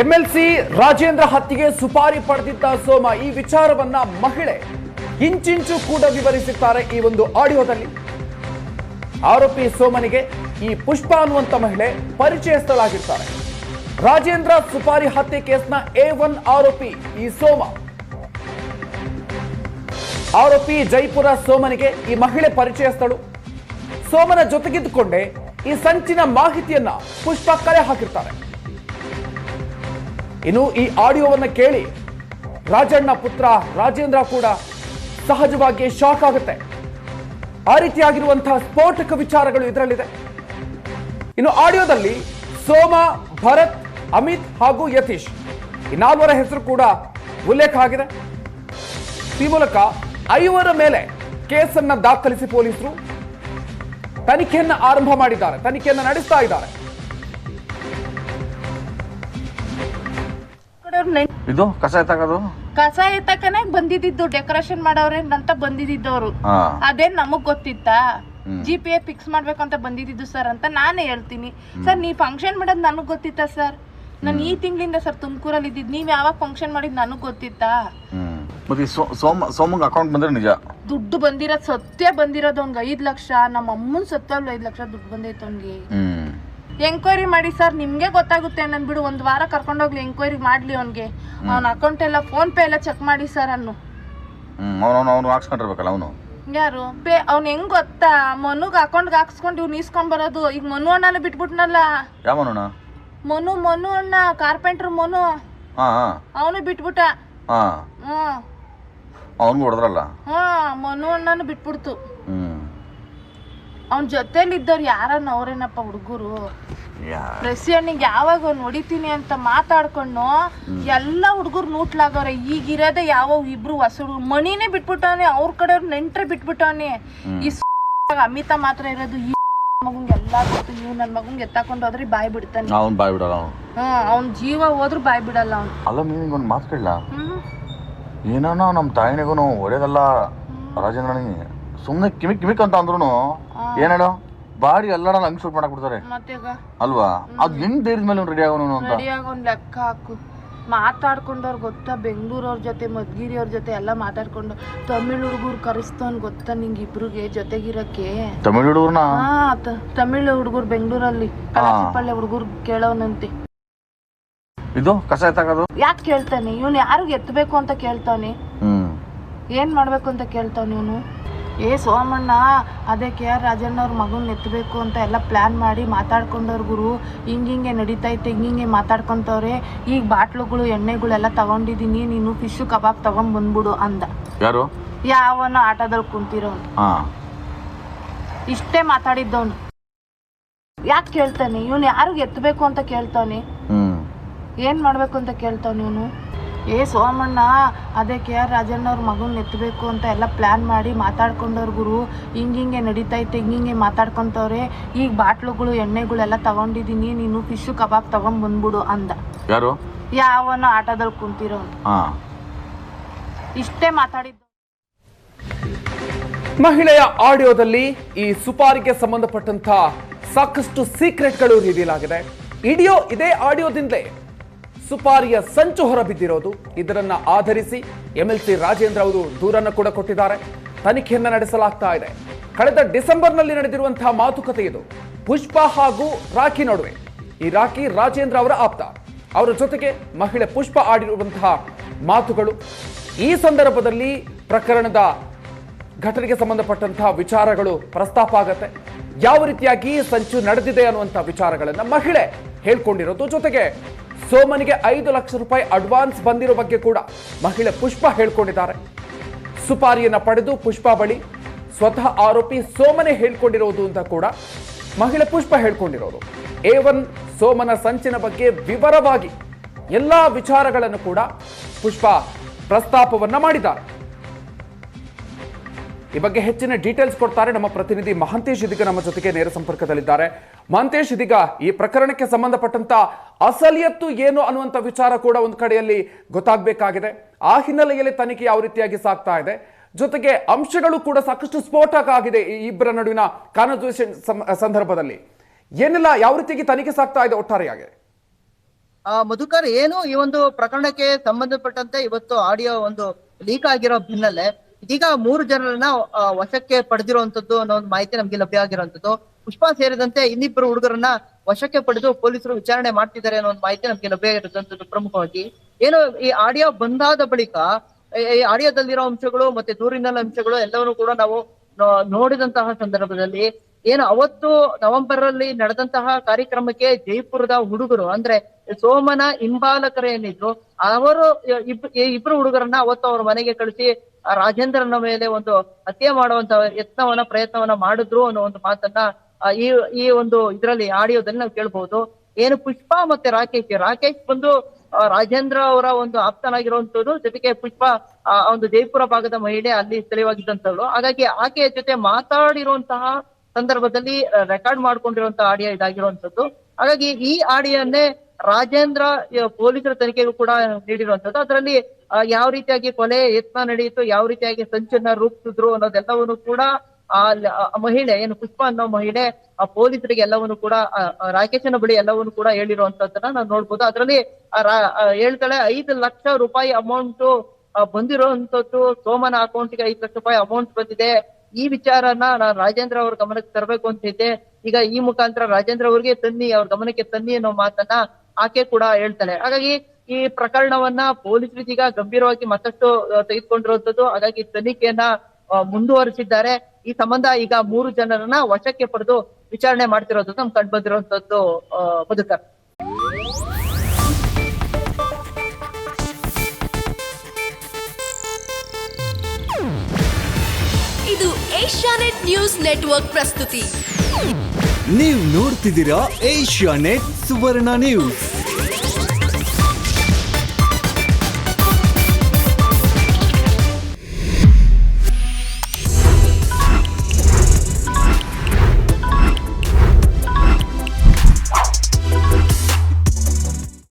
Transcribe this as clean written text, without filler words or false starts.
MLC Rajendra ಹತ್ಯೆಗೆ ಸುಪಾರಿ ಪಡೆದಿದ್ದ ಸೋಮ ಈ ವಿಚಾರವನ್ನ ಮಹಿಳೆ ಇಂಚಿಂಚು ಕೂಡ ವಿವರಿಸುತ್ತಾರೆ ಈ ಒಂದು ಆಡಿಯೋದಲ್ಲಿ. ಆರೋಪಿ ಸೋಮನಿಗೆ ಈ ಪುಷ್ಪ ಅನ್ನುವಂತ ಮಹಿಳೆ ಪರಿಚಯಸ್ಥಳಾಗಿರ್ತಾರೆ. ರಾಜೇಂದ್ರ ಸುಪಾರಿ ಹತ್ಯೆ ಕೇಸ್ನ A1 ಆರೋಪಿ ಈ ಸೋಮ. ಆರೋಪಿ ಜೈಪುರ ಸೋಮನಿಗೆ ಈ ಮಹಿಳೆ ಪರಿಚಯಸ್ಥಳು. ಸೋಮನ ಜೊತೆಗಿದ್ದುಕೊಂಡೇ ಈ ಸಂಚಿನ ಮಾಹಿತಿಯನ್ನ ಪುಷ್ಪ ಕಲೆ ಹಾಕಿರ್ತಾರೆ. ಇನ್ನು ಈ ಆಡಿಯೋವನ್ನ ಕೇಳಿ ರಾಜಣ್ಣ ಪುತ್ರ ರಾಜೇಂದ್ರ ಕೂಡ ಸಹಜವಾಗಿ ಶಾಕ್ ಆಗುತ್ತೆ. ಆ ರೀತಿಯಾಗಿರುವಂತಹ ಸ್ಫೋಟಕ ವಿಚಾರಗಳು ಇದರಲ್ಲಿದೆ. ಇನ್ನು ಆಡಿಯೋದಲ್ಲಿ ಸೋಮ, ಭರತ್, ಅಮಿತ್ ಹಾಗೂ ಯತೀಶ್ ಈ ನಾಲ್ವರ ಹೆಸರು ಕೂಡ ಉಲ್ಲೇಖ ಆಗಿದೆ. ಈ ಮೂಲಕ 5 ಮೇಲೆ ಕೇಸನ್ನ ದಾಖಲಿಸಿ ಪೊಲೀಸರು ತನಿಖೆಯನ್ನ ಆರಂಭ ಮಾಡಿದ್ದಾರೆ, ತನಿಖೆಯನ್ನ ನಡೆಸ್ತಾ ಇದ್ದಾರೆ. ಇದು ಕಸ ಎತ್ತಕನೆ ಬಂದಿದ್ದು ಡೆಕೋರೇಷನ್ ಮಾಡವ್ರೆ ಅಂತ ಬಂದಿದ್ದವರು. ಅದೇನ್ ನಮಗ್ ಗೊತ್ತಿತ್ತಾ? GPA ಫಿಕ್ಸ್ ಮಾಡ್ಬೇಕು ಅಂತ ಬಂದಿದ್ದು ಸರ್ ಅಂತ ನಾನೇ ಹೇಳ್ತೀನಿ. ಸರ್ ನೀವ್ ಫಂಕ್ಷನ್ ಮಾಡೋದ್ ನನಗ್ ಗೊತ್ತಿತ್ತಾ ಸರ್? ನಾನು ಈ ತಿಂಗಳಿಂದ ಸರ್ ತುಮಕೂರಲ್ಲಿ ಇದ್ದಿದ್. ನೀವ್ ಯಾವಾಗ ಫಂಕ್ಷನ್ ಮಾಡಿದ್ ನನಗ್ ಗೊತ್ತಿತ್ತಾ? ಸೋಮಂಗ್ ಅಕೌಂಟ್ ಬಂದ್ರೆ ನಿಜ ದುಡ್ಡು ಬಂದಿರೋದ್ ಸತ್ಯ ಬಂದಿರೋದು ಅವ್ನ್ಗೆ 5 ಲಕ್ಷ. ನಮ್ಮ ಅಮ್ಮನ್ ಸತ್ತಲ್ಲಿ 5 ಲಕ್ಷ ದುಡ್ಡು ಬಂದೈತೆ ಅವ್ನಿಗೆ. ಎಂಕ್ವೈರಿ ಮಾಡಿ ಸರ್, ನಿಮ್ಗೆ ಗೊತ್ತಾಗುತ್ತೆ. ನನ್ ಬಿಡು, 1 ವಾರ ಕರ್ಕೊಂಡೋಗ್ಲಿ, ಎಂಕ್ವೈರಿ ಮಾಡ್ಲಿ ಅವ್ನ್ಗೆ. ಅವ್ನ ಅಕೌಂಟ್ ಎಲ್ಲ ಫೋನ್ ಪೇ ಎಲ್ಲ ಚೆಕ್ ಮಾಡಿ ಸರ್. ಅವನು ಹಾಕ್ಸ್ಕೊಂಡಿರ್ಬೇಕಲ್ಲ ಅವನು. ಯಾರು ಅವ್ನ್ ಹೆಂಗ್ ಗೊತ್ತಾ? ಮನುಗ್ ಅಕೌಂಟ್ ಹಾಕ್ಸ್ಕೊಂಡು ಇವ್ನು ಇಸ್ಕೊಂಡ್ ಬರೋದು. ಈಗ ಮನು ಅಣ್ಣನ ಬಿಟ್ಬಿಟ್ನಲ್ಲ. ಯಾವ ಮನು? ಮನು ಅಣ್ಣ, ಕಾರ್ಪೆಂಟರ್ ಮನು. ಅವನು ಬಿಟ್ಬಿಟ್ಟ. ಅವನ್ಗೂ ಹೊಡೆದ್ರಲ್ಲ. ಮನು ಅಣ್ಣನು ಬಿಟ್ಬಿಡ್ತು. ಅವನ್ ಜೊತೆಲಿ ಇದ್ದವ್ರು ಯಾರನ್ನ ಅವ್ರೇನಪ್ಪ ಹುಡುಗರು. ಪ್ರೆಸಿಡೆಂಟ್ ಯಾವಾಗ ಅವ್ನು ಹೊಡಿತೀನಿ ಅಂತ ಮಾತಾಡ್ಕೊಂಡು ಎಲ್ಲ ಹುಡುಗರು ನೂಟ್ಲಾಗವ್ರೆ. ಈಗಿರೋದೆ ಯಾವ ಇಬ್ರು ಹೊಸ ಹುಡುಗರು. ಮಣಿನೇ ಬಿಟ್ಬಿಟ್ಟವನೆ, ಅವ್ರ ಕಡೆಯವ್ರು ನೆಂಟ್ರೆ ಬಿಟ್ಬಿಟ್ಟವನೆ. ಈ ಅಮಿತ ಮಾತ್ರ ಇರೋದು. ಈ ಮಗುಂಗ್ ಎಲ್ಲಾ ಗೊತ್ತು. ಇವ್ ನನ್ ಮಗುಂಗ್ ಎತ್ತಾಕೊಂಡು ಹೋದ್ರೆ ಬಾಯ್ ಬಿಡ್ತಾನೆ. ಅವ್ನ್ ಜೀವ ಹೋದ್ರು ಬಾಯ್ ಬಿಡಲ್ಲ ಅವ್ನು. ಅಲ್ಲ, ನೀನ್ ಮಾತು ಕೇಳಲ್ಲ. ಏನೋ ನಮ್ ತಾಯಿನಿಗೂ ಹೊಡೆಯೋದಲ್ಲ ರಾಜೇಂದ್ರನಿಗೆ. ಸುಮ್ನೆ ಕಿಮಿಕ್ ಅಂತ ಅಂದ್ರು ಏನೇಳೋ ಬಾಡಿ ಎಲ್ಲ ಹಂಗ್ ಶೂಟ್ ಮಾಡಕ್ ಬಿಡ್ತಾರೆ ಅಲ್ವಾ? ಅದ್ ಹೆಂಗ್ ಧೈರ್ಯದ ಮೇಲೆ ರೆಡಿ ಆಗೋನು ಅಂತ ಲೆಕ್ಕ ಹಾಕು. ಮಾತಾಡ್ಕೊಂಡವ್ರು ಗೊತ್ತಾ? ಬೆಂಗಳೂರವ್ರ ಜೊತೆ, ಮದ್ಗಿರಿ ಅವ್ರ ಜೊತೆ ಎಲ್ಲ ಮಾತಾಡ್ಕೊಂಡು ತಮಿಳ್ ಹುಡುಗರು ಕರೆಸ್ತವನ್ ಗೊತ್ತಾ ನಿಂಗೆ ಇಬ್ರಿಗೆ ಜೊತೆಗಿರಕ್ಕೆ? ತಮಿಳ್ ಹುಡುಗರ್ನ? ತಮಿಳ್ ಹುಡುಗರು ಬೆಂಗಳೂರಲ್ಲಿ ಕಲಾಸಿಪಳ್ಳಿ ಹುಡುಗರು ಕೇಳೋನಂತೆ. ಇದು ಕಸ ಎತ್ತಾಕೋದು ಯಾಕೆ ಕೇಳ್ತಾನೆ ಇವನು? ಯಾರಿಗ ಎತ್ತಬೇಕು ಅಂತ ಕೇಳ್ತಾನೆ? ಏನ್ ಮಾಡ್ಬೇಕು ಅಂತ ಕೇಳ್ತಾನೆ ಇವನು? ಸೋಮಣ್ಣ ಅದೇ KR ರಾಜಣ್ಣ ಅವ್ರ ಮಗನ್ ಎತ್ತಬೇಕು ಅಂತ ಎಲ್ಲ ಪ್ಲಾನ್ ಮಾಡಿ ಮಾತಾಡ್ಕೊಂಡವ್ರ ಗುರು. ಹಿಂಗೆ ನಡೀತೈತೆ, ಹಿಂಗೆ ಮಾತಾಡ್ಕೊಂತವ್ರೆ. ಈಗ ಬಾಟ್ಲುಗಳು ಎಣ್ಣೆಗಳೆಲ್ಲ ತಗೊಂಡಿದೀನಿ, ನೀನು ಫಿಶ್ ಕಬಾಬ್ ತಗೊಂಡ್ ಬಂದ್ಬಿಡು ಅಂದ. ಯಾರು? ಯಾವನೋ ಆಟೋದಲ್ಲಿ ಕುಂತಿರೋನು. ಇಷ್ಟೇ ಮಾತಾಡಿದ್ದವನು. ಯಾಕೆ ಕೇಳ್ತಾನೆ ಇವನು? ಯಾರಿಗ ಎತ್ತಬೇಕು ಅಂತ ಕೇಳ್ತಾನೆ? ಏನ್ ಮಾಡ್ಬೇಕು ಅಂತ ಕೇಳ್ತಾನೆ ಇವನು? ಸೋಮಣ್ಣ ಅದೇ KR ರಾಜಣ್ಣ ಅವ್ರ ಮಗನ್ ಎತ್ತಬೇಕು ಅಂತ ಎಲ್ಲ ಪ್ಲಾನ್ ಮಾಡಿ ಮಾತಾಡ್ಕೊಂಡವ್ರ ಗುರು. ಹಿಂಗೆ ನಡೀತೈತೆ, ಹಿಂಗೆ ಮಾತಾಡ್ಕೊಂತವ್ರೆ. ಈಗ ಬಾಟ್ಲುಗಳು ಎಣ್ಣೆಗಳೆಲ್ಲ ತಗೊಂಡಿದೀನಿ, ನೀನು ಫಿಶ್ ಕಬಾಬ್ ತಗೊಂಡ್ ಬಂದ್ಬಿಡು ಅಂದ. ಯಾರು? ಯಾವನೋ ಆಟೋದಲ್ಲಿ ಕುಂತಿರೋನು. ಇಷ್ಟೇ ಮಾತಾಡಿದ್ದು. ಮಹಿಳೆಯ ಆಡಿಯೋದಲ್ಲಿ ಈ ಸುಪಾರಿಗೆ ಸಂಬಂಧಪಟ್ಟಂತ ಸಾಕಷ್ಟು ಸೀಕ್ರೆಟ್ಗಳು ರಿವೀಲ್ ಆಗಿದೆ. ಇದೇ ಆಡಿಯೋದಿಂದಲೇ ಸುಪಾರಿಯ ಸಂಚು ಹೊರಬಿದ್ದಿರೋದು. ಇದರನ್ನ ಆಧರಿಸಿ MLC ರಾಜೇಂದ್ರ ಅವರು ದೂರನ್ನು ಕೂಡ ಕೊಟ್ಟಿದ್ದಾರೆ. ತನಿಖೆಯನ್ನ ನಡೆಸಲಾಗ್ತಾ ಇದೆ. ಕಳೆದ ಡಿಸೆಂಬರ್ನಲ್ಲಿ ನಡೆದಿರುವಂತಹ ಮಾತುಕತೆ ಇದು, ಪುಷ್ಪ ಹಾಗೂ ರಾಖಿ ನಡುವೆ. ಈ ರಾಖಿ ರಾಜೇಂದ್ರ ಅವರ ಆಪ್ತ. ಅವರ ಜೊತೆಗೆ ಮಹಿಳೆ ಪುಷ್ಪ ಆಡಿರುವಂತಹ ಮಾತುಗಳು. ಈ ಸಂದರ್ಭದಲ್ಲಿ ಪ್ರಕರಣದ ಘಟನೆಗೆ ಸಂಬಂಧಪಟ್ಟಂತಹ ವಿಚಾರಗಳು ಪ್ರಸ್ತಾಪ ಆಗತ್ತೆ. ಯಾವ ರೀತಿಯಾಗಿ ಸಂಚು ನಡೆದಿದೆ ಅನ್ನುವಂತಹ ವಿಚಾರಗಳನ್ನ ಮಹಿಳೆ ಹೇಳ್ಕೊಂಡಿರೋದು. ಜೊತೆಗೆ ಸೋಮನಿಗೆ 5 ಲಕ್ಷ ರೂಪಾಯಿ ಅಡ್ವಾನ್ಸ್ ಬಂದಿರೋ ಬಗ್ಗೆ ಕೂಡ ಮಹಿಳೆ ಪುಷ್ಪ ಹೇಳ್ಕೊಂಡಿದ್ದಾರೆ. ಸುಪಾರಿಯನ್ನ ಪಡೆದು ಪುಷ್ಪ ಬಳಿ ಸ್ವತಃ ಆರೋಪಿ ಸೋಮನೆ ಹೇಳ್ಕೊಂಡಿರೋದು ಅಂತ ಕೂಡ ಮಹಿಳೆ ಪುಷ್ಪ ಹೇಳ್ಕೊಂಡಿರೋದು. A1 ಸೋಮನ ಸಂಚಿನ ಬಗ್ಗೆ ವಿವರವಾಗಿ ಎಲ್ಲಾ ವಿಚಾರಗಳನ್ನು ಕೂಡ ಪುಷ್ಪ ಪ್ರಸ್ತಾಪವನ್ನ ಮಾಡಿದ್ದಾರೆ. ಈ ಬಗ್ಗೆ ಹೆಚ್ಚಿನ ಡೀಟೇಲ್ಸ್ ಕೊಡ್ತಾರೆ ನಮ್ಮ ಪ್ರತಿನಿಧಿ ಮಹಾಂತೇಶ್. ಇದೀಗ ನಮ್ಮ ಜೊತೆಗೆ ನೇರ ಸಂಪರ್ಕದಲ್ಲಿದ್ದಾರೆ. ಮಹಾಂತೇಶ್, ಇದೀಗ ಈ ಪ್ರಕರಣಕ್ಕೆ ಸಂಬಂಧಪಟ್ಟಂತ ಅಸಲಿಯತ್ತು ಏನು ಅನ್ನುವಂಥ ವಿಚಾರ ಕೂಡ ಒಂದು ಕಡೆಯಲ್ಲಿ ಗೊತ್ತಾಗಬೇಕಾಗಿದೆ. ಆ ಹಿನ್ನೆಲೆಯಲ್ಲಿ ತನಿಖೆ ಯಾವ ರೀತಿಯಾಗಿ ಸಾಗ್ತಾ ಇದೆ, ಜೊತೆಗೆ ಅಂಶಗಳು ಕೂಡ ಸಾಕಷ್ಟು ಸ್ಫೋಟಕ ಆಗಿದೆ ಈ ಇಬ್ಬರ ನಡುವಿನ ಕಾನ್ವರ್ಸೇಷನ್ ಸಂದರ್ಭದಲ್ಲಿ. ಏನೆಲ್ಲ ಯಾವ ರೀತಿಯಾಗಿ ತನಿಖೆ ಸಾಗ್ತಾ ಇದೆ ಒಟ್ಟಾರೆಯಾಗಿ? ಮಧುಕರ್, ಏನು ಈ ಒಂದು ಪ್ರಕರಣಕ್ಕೆ ಸಂಬಂಧಪಟ್ಟಂತೆ ಇವತ್ತು ಆಡಿಯೋ ಒಂದು ಲೀಕ್ ಆಗಿರೋ ಬೆನ್ನಲ್ಲೇ ಇದೀಗ 3 ಜನರನ್ನ ವಶಕ್ಕೆ ಪಡೆದಿರುವಂತದ್ದು ಅನ್ನೋ ಒಂದು ಮಾಹಿತಿ ನಮ್ಗೆ ಲಭ್ಯ ಆಗಿರುವಂತದ್ದು. ಪುಷ್ಪಾ ಸೇರಿದಂತೆ ಇನ್ನಿಬ್ಬರು ಹುಡುಗರನ್ನ ವಶಕ್ಕೆ ಪಡೆದು ಪೊಲೀಸರು ವಿಚಾರಣೆ ಮಾಡ್ತಿದ್ದಾರೆ ಅನ್ನೋ ಒಂದು ಮಾಹಿತಿ ನಮ್ಗೆ ಲಭ್ಯ ಆಗಿರುವಂತದ್ದು. ಪ್ರಮುಖವಾಗಿ ಏನು ಈ ಆಡಿಯೋ ಬಂದಾದ ಬಳಿಕ ಈ ಆಡಿಯೋದಲ್ಲಿರೋ ಅಂಶಗಳು ಮತ್ತೆ ದೂರಿನ ಅಂಶಗಳು ಎಲ್ಲವನ್ನೂ ಕೂಡ ನಾವು ನೋಡಿದಂತಹ ಸಂದರ್ಭದಲ್ಲಿ ಏನು ಅವತ್ತು ನವೆಂಬರ್ ಅಲ್ಲಿ ನಡೆದಂತಹ ಕಾರ್ಯಕ್ರಮಕ್ಕೆ ಜೈಪುರದ ಹುಡುಗರು ಅಂದ್ರೆ ಸೋಮನ ಹಿಂಬಾಲಕರು ಏನಿದ್ರು ಅವರು ಇಬ್ರು ಹುಡುಗರನ್ನ ಅವತ್ತು ಅವ್ರ ಮನೆಗೆ ಕಳಿಸಿ ರಾಜೇಂದ್ರನ ಮೇಲೆ ಒಂದು ಹತ್ಯೆ ಮಾಡುವಂತ ಪ್ರಯತ್ನವನ್ನ ಮಾಡಿದ್ರು ಅನ್ನೋ ಒಂದು ಮಾತನ್ನ ಈ ಒಂದು ಇದರಲ್ಲಿ ಆಡಿಯೋದಲ್ಲಿ ನಾವು ಕೇಳ್ಬಹುದು. ಏನು ಪುಷ್ಪಾ ಮತ್ತೆ ರಾಕೇಶ್ ಬಂದು ರಾಜೇಂದ್ರ ಅವರ ಒಂದು ಆಪ್ತನಾಗಿರುವಂತದ್ದು, ಜೊತೆಗೆ ಪುಷ್ಪಾ ಒಂದು ಜೈಪುರ ಭಾಗದ ಮಹಿಳೆ, ಅಲ್ಲಿ ಸ್ಥಳೀಯವಾಗಿದ್ದಂಥವ್ರು. ಹಾಗಾಗಿ ಆಕೆಯ ಜೊತೆ ಮಾತಾಡಿರುವಂತಹ ಸಂದರ್ಭದಲ್ಲಿ ರೆಕಾರ್ಡ್ ಮಾಡ್ಕೊಂಡಿರುವಂತಹ ಆಡಿಯೋ ಇದಾಗಿರುವಂತದ್ದು. ಹಾಗಾಗಿ ಈ ಆಡಿಯೋನ್ನೇ ರಾಜೇಂದ್ರ ಪೊಲೀಸರ ತನಿಖೆಗೂ ಕೂಡ ನೀಡಿರುವಂತದ್ದು. ಅದರಲ್ಲಿ ಯಾವ ರೀತಿಯಾಗಿ ಕೊಲೆ ಯತ್ನ ನಡೆಯಿತು, ಯಾವ ರೀತಿಯಾಗಿ ಸಂಚನ್ನ ರೂಪಿಸಿದ್ರು ಅನ್ನೋದೆಲ್ಲವನ್ನು ಕೂಡ ಆ ಮಹಿಳೆ ಏನು ಪುಷ್ಪಾ ಅನ್ನೋ ಮಹಿಳೆ ಆ ಪೊಲೀಸರಿಗೆ ಎಲ್ಲವನ್ನು ಕೂಡ ರಾಕೇಶನ ಬಳಿ ಎಲ್ಲವನ್ನು ಕೂಡ ಹೇಳಿರುವಂತದ್ದನ್ನ ನಾವು ನೋಡ್ಬೋದು. ಅದರಲ್ಲಿ ಹೇಳ್ತಾಳೆ 5 ಲಕ್ಷ ರೂಪಾಯಿ ಅಮೌಂಟ್ ಬಂದಿರುವಂತದ್ದು, ಸೋಮನ ಅಕೌಂಟ್ಗೆ 5 ಲಕ್ಷ ರೂಪಾಯಿ ಅಮೌಂಟ್ ಬಂದಿದೆ. ಈ ವಿಚಾರನ ನಾನು ರಾಜೇಂದ್ರ ಅವ್ರ ಗಮನಕ್ಕೆ ತರಬೇಕು ಅಂತಿದ್ದೆ. ಈಗ ಈ ಮುಖಾಂತರ ರಾಜೇಂದ್ರ ಅವ್ರಿಗೆ ಅವ್ರ ಗಮನಕ್ಕೆ ತನ್ನಿ ಅನ್ನೋ ಮಾತನ್ನ ಆಕೆ ಕೂಡ ಹೇಳ್ತಾಳೆ. ಹಾಗಾಗಿ ಈ ಪ್ರಕರಣವನ್ನ ಪೊಲೀಸರು ಈಗ ಗಂಭೀರವಾಗಿ ಮತ್ತಷ್ಟು ತೆಗೆದುಕೊಂಡಿರುವಂತದ್ದು. ಹಾಗಾಗಿ ತನಿಖೆಯನ್ನ ಮುಂದುವರಿಸಿದ್ದಾರೆ. ಈ ಸಂಬಂಧ ಈಗ 3 ಜನರನ್ನ ವಶಕ್ಕೆ ಪಡೆದು ವಿಚಾರಣೆ ಮಾಡ್ತಿರೋದು ನಮ್ಗೆ ಕಂಡು ಬಂದಿರುವಂತದ್ದು. ಮಧುಕರ್, ಇದು ಏಷ್ಯಾನೆಟ್ ನ್ಯೂಸ್ ನೆಟ್ವರ್ಕ್ ಪ್ರಸ್ತುತಿ. ನೀವು ನೋಡ್ತಿದ್ದೀರಾ ಏಷ್ಯಾನೆಟ್ ಸುವರ್ಣ ನ್ಯೂಸ್.